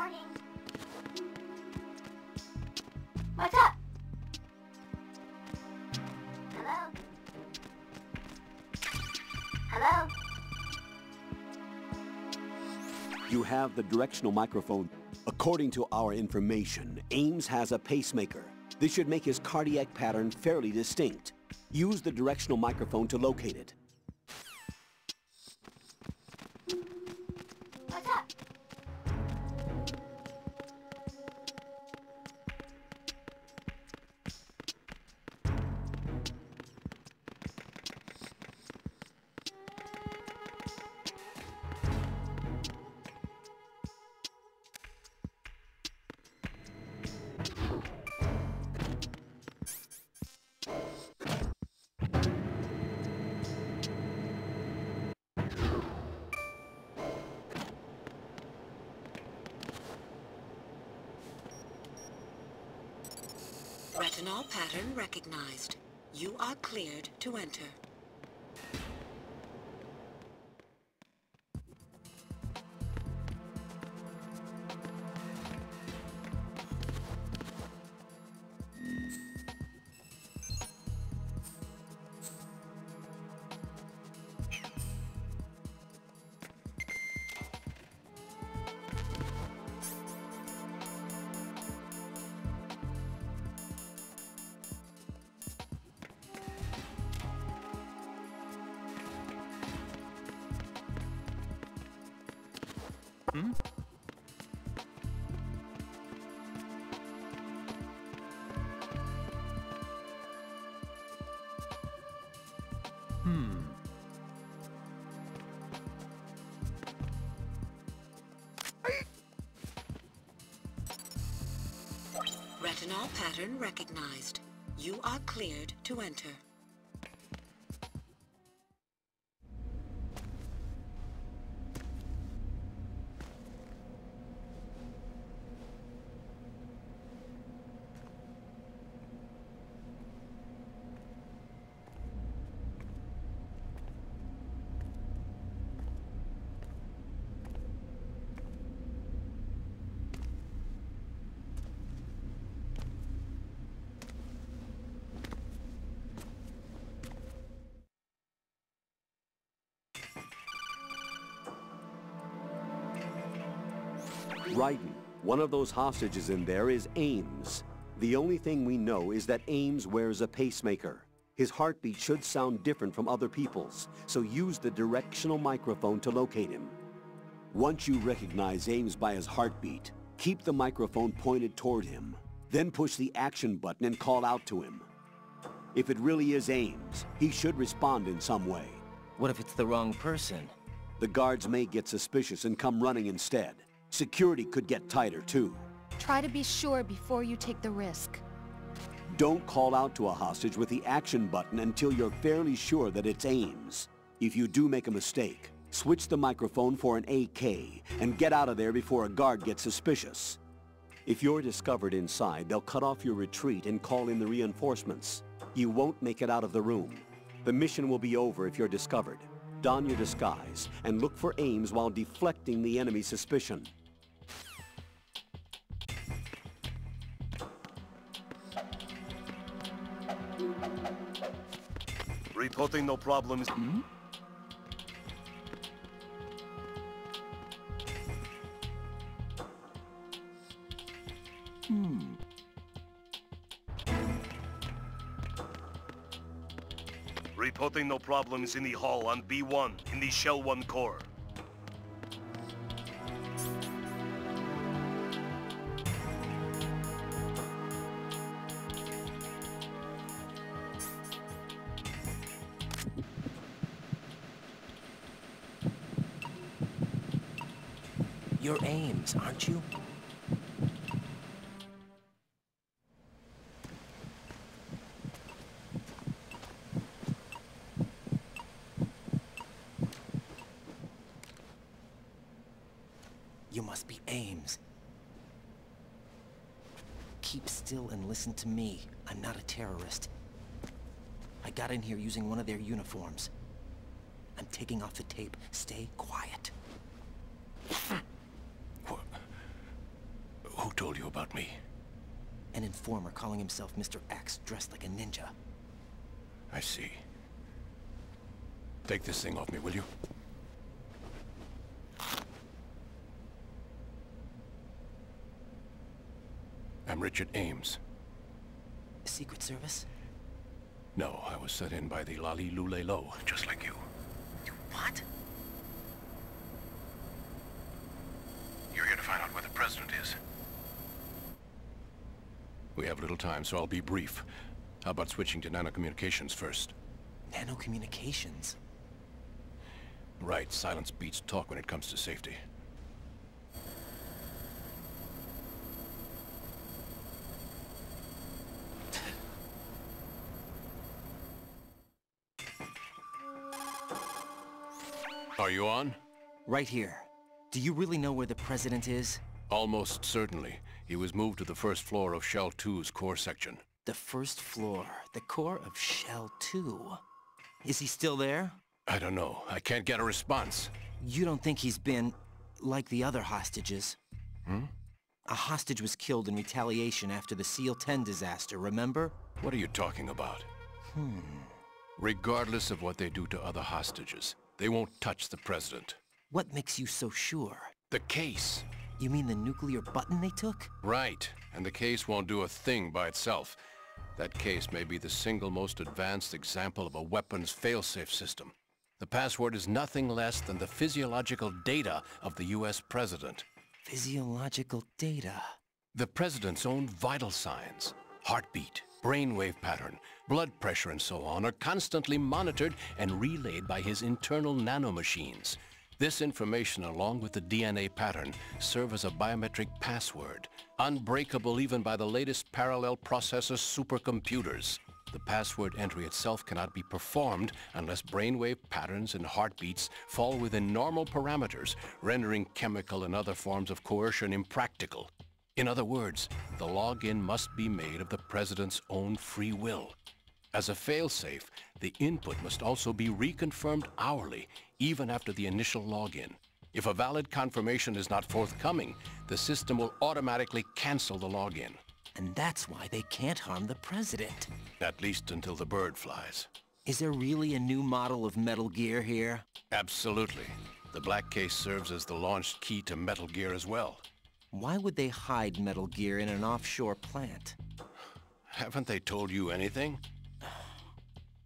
Warning. What's up? Hello? Hello? You have the directional microphone. According to our information, Ames has a pacemaker. This should make his cardiac pattern fairly distinct. Use the directional microphone to locate it. What's up? Retinol pattern recognized. You are cleared to enter. Hmm? Retinol pattern recognized. You are cleared to enter. Raiden, one of those hostages in there is Ames. The only thing we know is that Ames wears a pacemaker. His heartbeat should sound different from other people's, so use the directional microphone to locate him. Once you recognize Ames by his heartbeat, keep the microphone pointed toward him. Then push the action button and call out to him. If it really is Ames, he should respond in some way. What if it's the wrong person? The guards may get suspicious and come running instead. Security could get tighter, too. Try to be sure before you take the risk. Don't call out to a hostage with the action button until you're fairly sure that it's Ames. If you do make a mistake, switch the microphone for an AK and get out of there before a guard gets suspicious. If you're discovered inside, they'll cut off your retreat and call in the reinforcements. You won't make it out of the room. The mission will be over if you're discovered. Don your disguise and look for Ames while deflecting the enemy's suspicion. Reporting no problems. Hmm? Reporting no problems in the hall on B1 in the Shell 1 core. You're Ames, aren't you? You must be Ames. Keep still and listen to me. I'm not a terrorist. I got in here using one of their uniforms. I'm taking off the tape. Stay quiet. told you about me? An informer calling himself Mr. X, dressed like a ninja. I see. Take this thing off me, will you? I'm Richard Ames. Secret Service? No, I was set in by the Lali Lule Lo, just like you. What? You're here to find out where the president is. We have little time, so I'll be brief. How about switching to nanocommunications first? Nanocommunications? Right, silence beats talk when it comes to safety. Are you on? Right here. Do you really know where the president is? Almost certainly. He was moved to the first floor of Shell 2's core section. The first floor. The core of Shell 2. Is he still there? I don't know. I can't get a response. You don't think he's been... like the other hostages? Hmm? A hostage was killed in retaliation after the SEAL 10 disaster, remember? What are you talking about? Regardless of what they do to other hostages, they won't touch the president. What makes you so sure? The case. You mean the nuclear button they took? Right. And the case won't do a thing by itself. That case may be the single most advanced example of a weapons failsafe system. The password is nothing less than the physiological data of the US president. Physiological data? The president's own vital signs, heartbeat, brainwave pattern, blood pressure and so on are constantly monitored and relayed by his internal nanomachines. This information, along with the DNA pattern, serve as a biometric password, unbreakable even by the latest parallel processor supercomputers. The password entry itself cannot be performed unless brainwave patterns and heartbeats fall within normal parameters, rendering chemical and other forms of coercion impractical. In other words, the login must be made of the president's own free will. As a failsafe, the input must also be reconfirmed hourly, even after the initial login. If a valid confirmation is not forthcoming, the system will automatically cancel the login. And that's why they can't harm the president. At least until the bird flies. Is there really a new model of Metal Gear here? Absolutely. The black case serves as the launch key to Metal Gear as well. Why would they hide Metal Gear in an offshore plant? Haven't they told you anything?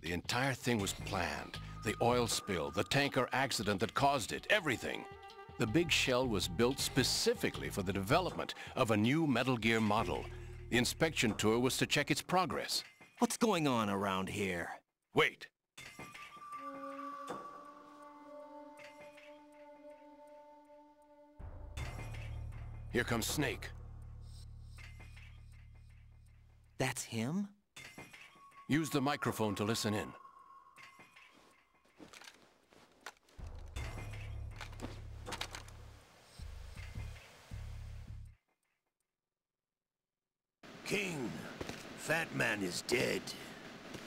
The entire thing was planned. The oil spill, the tanker accident that caused it, everything. The big shell was built specifically for the development of a new Metal Gear model. The inspection tour was to check its progress. What's going on around here? Wait. Here comes Snake. That's him? Use the microphone to listen in. King, Fat Man is dead.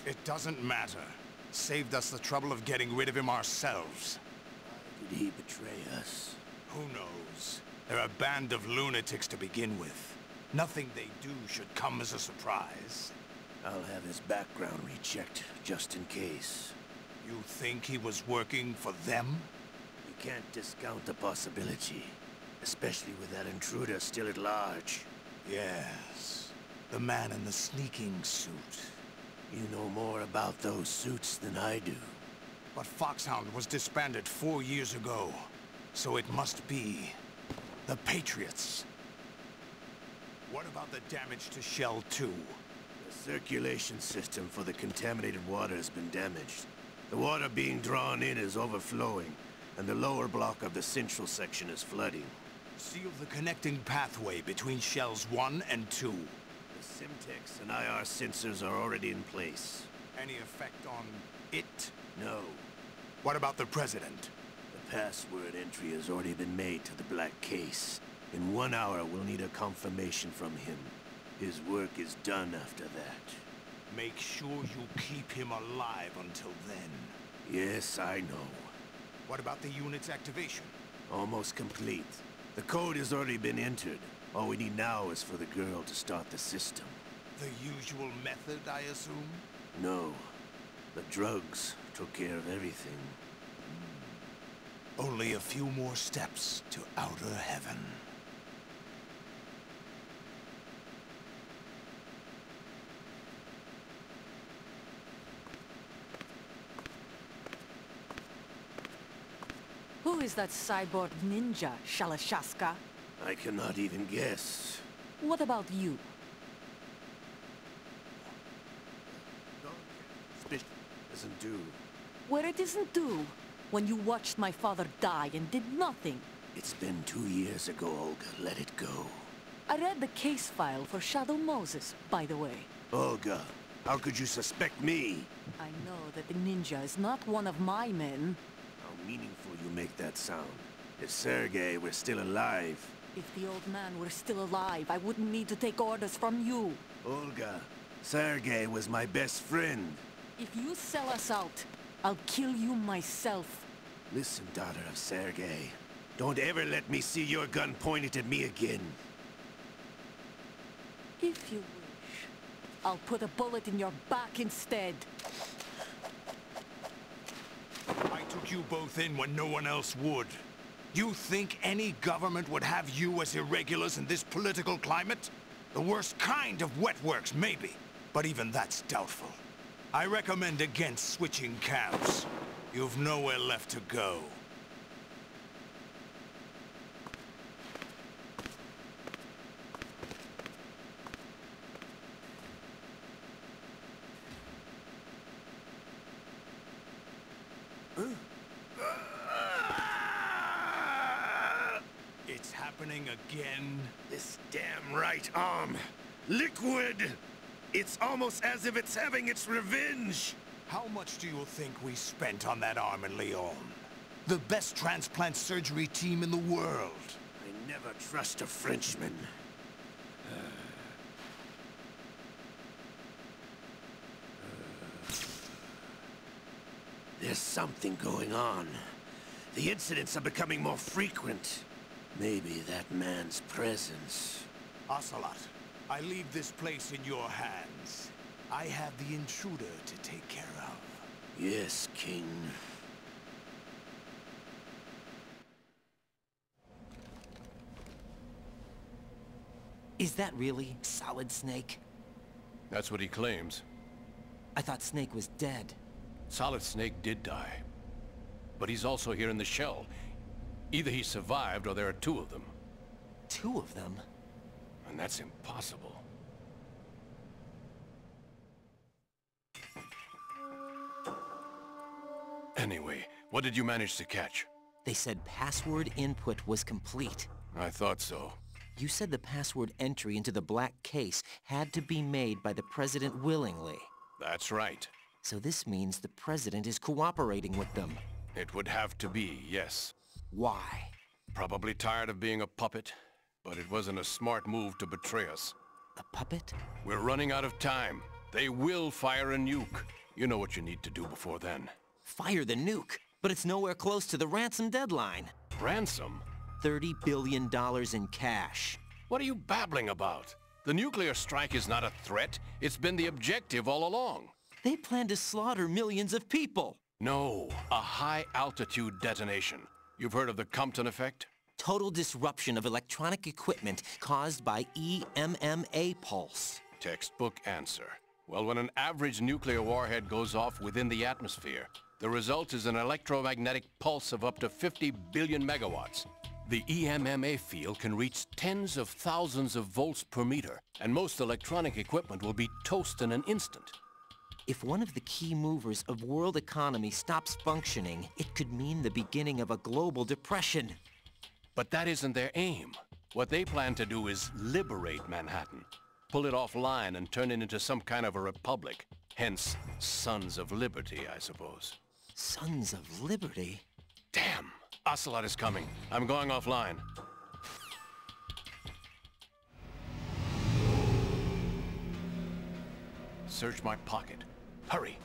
It doesn't matter. Saved us the trouble of getting rid of him ourselves. Did he betray us? Who knows? They're a band of lunatics to begin with. Nothing they do should come as a surprise. I'll have his background rechecked, just in case. You think he was working for them? You can't discount the possibility. Especially with that intruder still at large. Yes. The man in the sneaking suit. You know more about those suits than I do. But Foxhound was disbanded 4 years ago. So it must be... the Patriots. What about the damage to Shell 2? The circulation system for the contaminated water has been damaged. The water being drawn in is overflowing, and the lower block of the central section is flooding. Seal the connecting pathway between Shells 1 and 2. The Simtex and IR sensors are already in place. Any effect on it? No. What about the President? The password entry has already been made to the black case. In 1 hour, we'll need a confirmation from him. His work is done after that. Make sure you keep him alive until then. Yes, I know. What about the unit's activation? Almost complete. The code has already been entered. All we need now is for the girl to start the system. The usual method, I assume? No. The drugs took care of everything. Only a few more steps to outer heaven. Who is that cyborg ninja, Shalashaska? I cannot even guess. What about you? Suspicion doesn't do. Where it isn't due, when you watched my father die and did nothing. It's been 2 years ago, Olga. Let it go. I read the case file for Shadow Moses, by the way. Olga, how could you suspect me? I know that the ninja is not one of my men. How meaningful you make that sound. If Sergei were still alive... If the old man were still alive, I wouldn't need to take orders from you. Olga, Sergei was my best friend. If you sell us out, I'll kill you myself. Listen, daughter of Sergei. Don't ever let me see your gun pointed at me again. If you wish, I'll put a bullet in your back instead. I took you both in when no one else would. You think any government would have you as irregulars in this political climate? The worst kind of wet works, maybe. But even that's doubtful. I recommend against switching camps. You've nowhere left to go. It's happening again. This damn right arm. Liquid! It's almost as if it's having its revenge. How much do you think we spent on that arm in Lyon? The best transplant surgery team in the world. I never trust a Frenchman. There's something going on. The incidents are becoming more frequent. Maybe that man's presence. Ocelot, I leave this place in your hands. I have the intruder to take care of. Yes, King. Is that really Solid Snake? That's what he claims. I thought Snake was dead. Solid Snake did die. But he's also here in the shell. Either he survived or there are two of them. Two of them? And that's impossible. Anyway, what did you manage to catch? They said password input was complete. I thought so. You said the password entry into the black case had to be made by the President willingly. That's right. So this means the President is cooperating with them. It would have to be, yes. Why? Probably tired of being a puppet, but it wasn't a smart move to betray us. A puppet? We're running out of time. They will fire a nuke. You know what you need to do before then. Fire the nuke, but it's nowhere close to the ransom deadline. Ransom? $30 billion in cash. What are you babbling about? The nuclear strike is not a threat. It's been the objective all along. They plan to slaughter millions of people. No, a high-altitude detonation. You've heard of the Compton effect? Total disruption of electronic equipment caused by EMMA pulse. Textbook answer. Well, when an average nuclear warhead goes off within the atmosphere, the result is an electromagnetic pulse of up to 50 billion megawatts. The EMMA field can reach tens of thousands of volts per meter, and most electronic equipment will be toast in an instant. If one of the key movers of world economy stops functioning, it could mean the beginning of a global depression. But that isn't their aim. What they plan to do is liberate Manhattan. Pull it offline and turn it into some kind of a republic. Hence, Sons of Liberty, I suppose. Sons of Liberty? Damn! Ocelot is coming. I'm going offline. Search my pocket. Hurry!